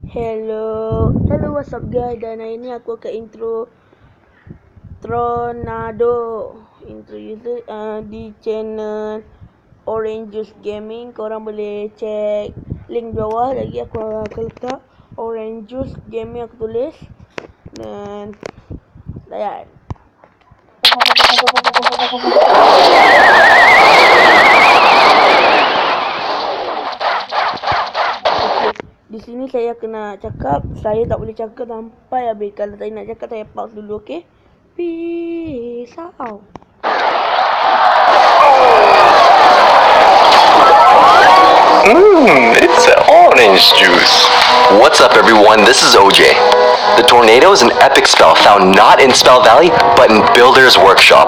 Hello, what's up guys? Dan hari ni aku akan intro intro user di channel Orange Juice Gaming. Korang boleh cek link bawah lagi, aku akan letak Orange Juice Gaming, aku tulis dan layan. Di sini saya kena cakap, saya tak boleh cakap sampai habis. Kalau saya nak cakap, saya pause dulu, okey? Peace out. It's orange juice. What's up, everyone? This is OJ. The tornado is an epic spell found not in Spell Valley, but in Builder's Workshop.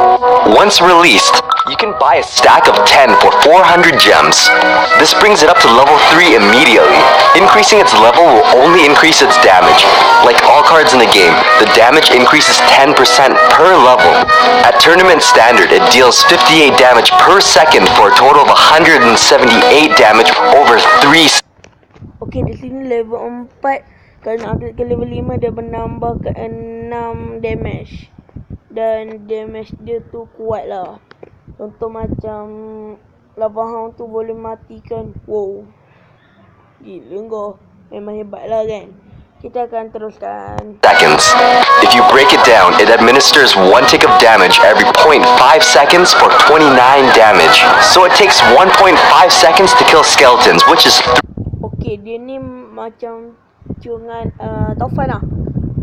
Once released, you can buy a stack of 10 for 400 gems. This brings it up to level 3 immediately. Increasing its level will only increase its damage. Like all cards in the game, the damage increases 10% per level. At tournament standard, it deals 58 damage per second for a total of 178 damage over 3. Okey, di sini level 4. Kalau nak upgrade ke level 5, dia menambah ke 6 damage. Dan damage dia tu kuat lah. Contoh macam lava hound tu boleh matikan. Wow, gila kau. Memang hebat lah kan. Kita akan teruskan. Seconds. If you break it down, it administers 1 tick of damage every 0.5 seconds for 29 damage. So it takes 1.5 seconds to kill skeletons, which is... Okey, dia ni macam cungan taufan lah.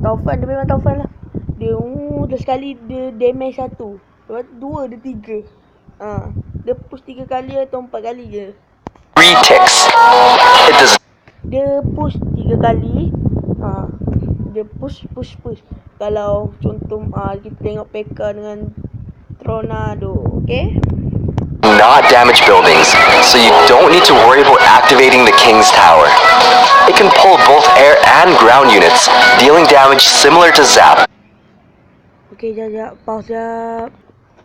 Taufan, dia memang taufan lah. Dia sekali dia damage 1, 2, dia 3. Dia push 3 kali atau 4 kali je. 3 ticks. It does... Dia push 3 kali. Dia push. Kalau contoh kita tengok P.E.K.K.A dengan tornado, okay? Not damage buildings, so you don't need to worry about activating the King's Tower. It can pull both air and ground units, dealing damage similar to Zap. Okay, jap, pause jap.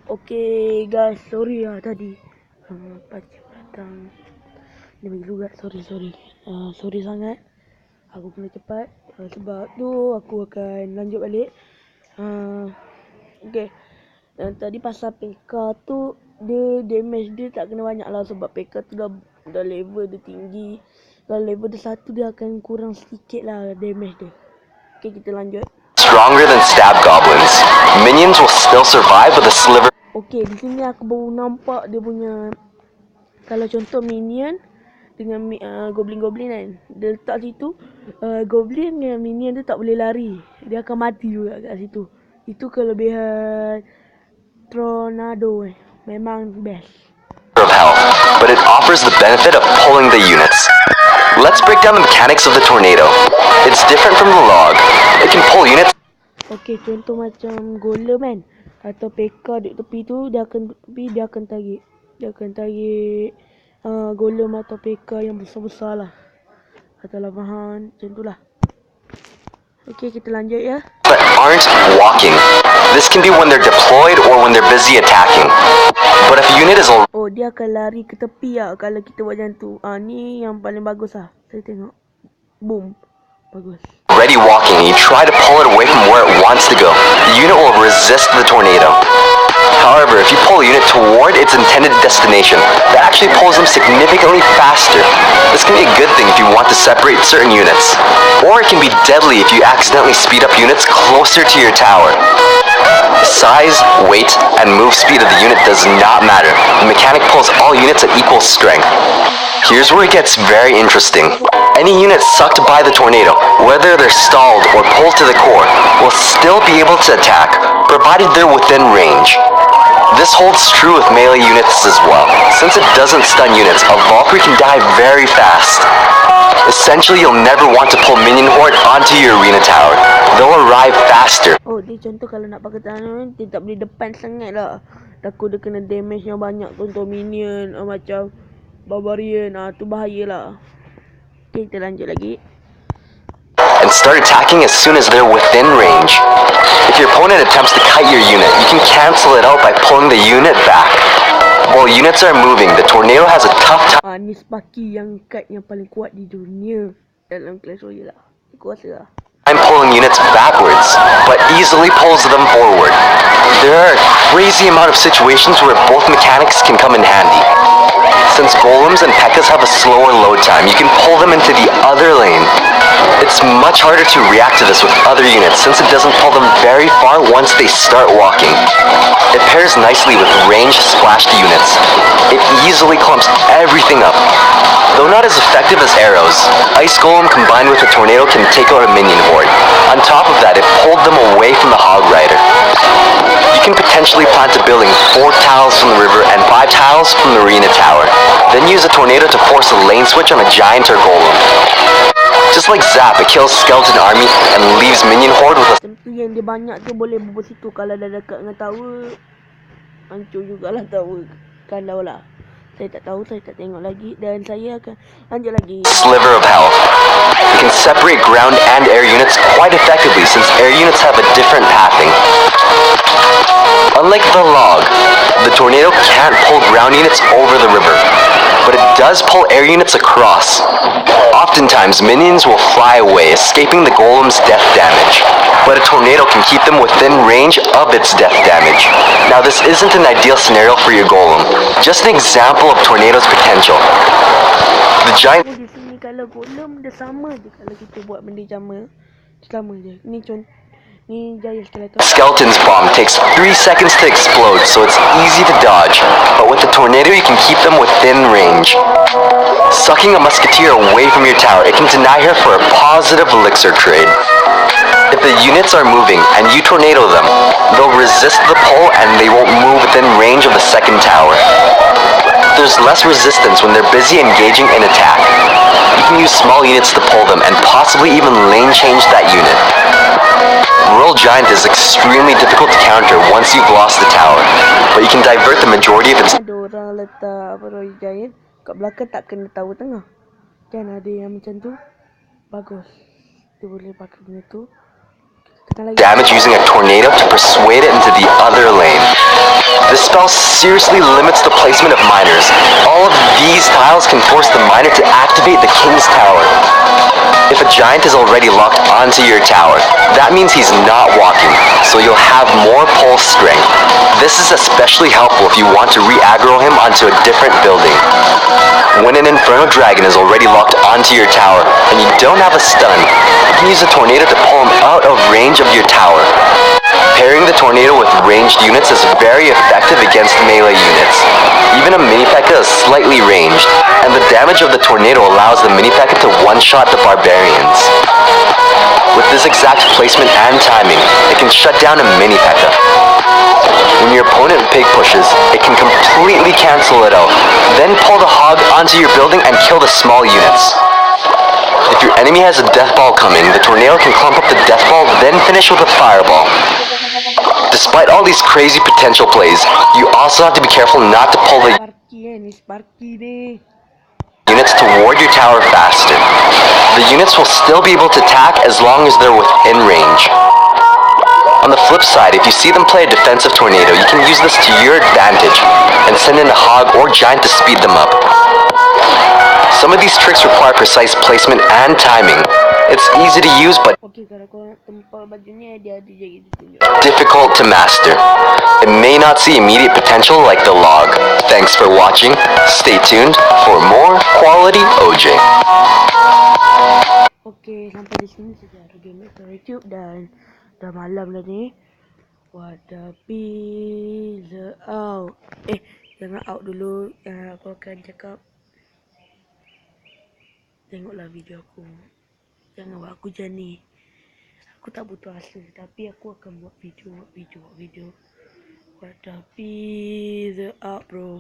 Okay guys, sorry lah tadi pakcik datang. Dia bagi juga, sorry. Sorry sangat. Aku kena cepat, sebab tu aku akan lanjut balik. Okay, dan tadi pasal P.E.K.K.A tu, dia damage dia tak kena banyak lah. Sebab P.E.K.K.A tu dah level dia tinggi. Kalau level dia 1, dia akan kurang sedikit lah damage dia. Okay, kita lanjut. Stronger than stab goblins. Minions will still survive with a sliver. Okay, di sini aku baru nampak dia punya. Kalau contoh minion dengan goblin kan, dia letak situ, goblin dengan minion tu tak boleh lari. Dia akan mati juga kat situ. Itu kelebihan tornado memang best. Of health, but it offers the benefit of pulling the units. Let's break down the mechanics of the tornado. It's different from the log. It can pull units. Okay, contoh macam golem kan, atau P.E.K.K.A di tepi tu, dia akan tarik. Golem atau P.E.K.K.A yang besar-besar lah, atau lava hound, macam tu lah. Okay, kita lanjut ya. But aren't walking. This can be when they're deployed or when they're busy attacking. But if a unit is dia akan lari ke tepi lah kalau kita buat macam tu. Ni yang paling bagus lah. Saya tengok. Boom. Bagus. already walking and you try to pull it away from where it wants to go, the unit will resist the tornado. However, if you pull a unit toward its intended destination, that actually pulls them significantly faster. This can be a good thing if you want to separate certain units, or it can be deadly if you accidentally speed up units closer to your tower. Size, weight, and move speed of the unit does not matter. The mechanic pulls all units at equal strength. Here's where it gets very interesting. Any unit sucked by the tornado, whether they're stalled or pulled to the core, will still be able to attack, provided they're within range. This holds true with melee units as well. Since it doesn't stun units, a Valkyrie can die very fast. Essentially, you'll never want to pull minion horde onto your arena tower. They'll arrive faster. Oh, dia contoh kalau nak pakai tangan, dia tak boleh depan sangat lah. Takut dia kena damage yang banyak. Contoh minion, macam barbarian, tu bahaya lah. Okay, kita lanjut lagi. And start attacking as soon as they're within range. If your opponent attempts to kite your unit, you can cancel it out by pulling the unit back. While units are moving, the tornado has a tough time. Ni Sparky yang kite yang paling kuat di dunia dalam Clash Royale lah. Aku rasa lah. I'm pulling units backwards, but easily pulls them forward. There are a crazy amount of situations where both mechanics can come in handy. Since golems and pekkas have a slower load time, you can pull them into the other lane. It's much harder to react to this with other units since it doesn't pull them very far once they start walking. It pairs nicely with ranged splashed units. It easily clumps everything up. Though not as effective as arrows, Ice Golem combined with a tornado can take out a minion horde. On top of that, it pulled them away from the Hog Rider. You can potentially plant a building 4 tiles from the river and 5 tiles from the arena tower. Then use a tornado to force a lane switch on a giant or golem. Just like Zap, it kills skeleton army and leaves minion horde with a... Tentu yang dia banyak tu boleh bubur situ. Kalau dah dekat dengan tower, hancur jugalah tower. Kalau lah. Saya tak tahu, saya tak tengok lagi. Dan saya akan lanjut lagi. Sliver of health. You can separate ground and air units quite effectively since air units have a different pathing. Unlike the log, the tornado can't pull ground units over the river, but it does pull air units across. Oftentimes, minions will fly away, escaping the golem's death damage, but a tornado can keep them within range of its death damage. Now, this isn't an ideal scenario for your golem, just an example of tornado's potential. The giant... Di sini kalau golem dia sama je kalau kita buat benda sama. Sama je. Ni Jaya skeleton. Skeleton's bomb takes 3 seconds to explode, so it's easy to dodge, but with the tornado you can keep them within range. Sucking a musketeer away from your tower, it can deny her for a positive elixir trade. If the units are moving and you tornado them, they'll resist the pull and they won't move within range of the second tower. There's less resistance when they're busy engaging in attack. You can use small units to pull them and possibly even lane change that unit. Royal Giant is extremely difficult to counter once you've lost the tower, but you can divert the majority of its... Ada orang letak Royal Giant kat belakang tak kena tower tengah. Kan ada yang macam tu. Bagus. Dia boleh pakai benda tu. damage using a tornado to persuade it into the other lane. This spell seriously limits the placement of miners. All of these tiles can force the miner to activate the king's tower. If a giant is already locked onto your tower, that means he's not walking, so you'll have more pull strength. This is especially helpful if you want to re-aggro him onto a different building. When an Inferno Dragon is already locked onto your tower and you don't have a stun, you can use a tornado to pull him out of range of your tower. Pairing the tornado with ranged units is very effective against melee units. Even a mini P.E.K.K.A is slightly ranged, and the damage of the tornado allows the mini P.E.K.K.A to one-shot the barbarians. With this exact placement and timing, it can shut down a mini P.E.K.K.A. When your opponent pig pushes, it can completely cancel it out, then pull the hog onto your building and kill the small units. If your enemy has a death ball coming, the tornado can clump up the death ball, then finish with a fireball. Despite all these crazy potential plays, you also have to be careful not to pull the units toward your tower faster. The units will still be able to attack as long as they're within range. On the flip side, if you see them play a defensive tornado, you can use this to your advantage and send in a hog or giant to speed them up. Some of these tricks require precise placement and timing. It's easy to use but difficult to master. It may not see immediate potential like the log. Thanks for watching. Stay tuned for more quality OJ. Okey, sampai di sini saja game YouTube dan dah malam dah ni. Wadapi the out. Jangan out dulu. Aku akan cakap. Tengoklah video aku. Jangan buat aku jani. Aku tak butuh hasil, tapi aku akan buat video. Wadapi the out, bro.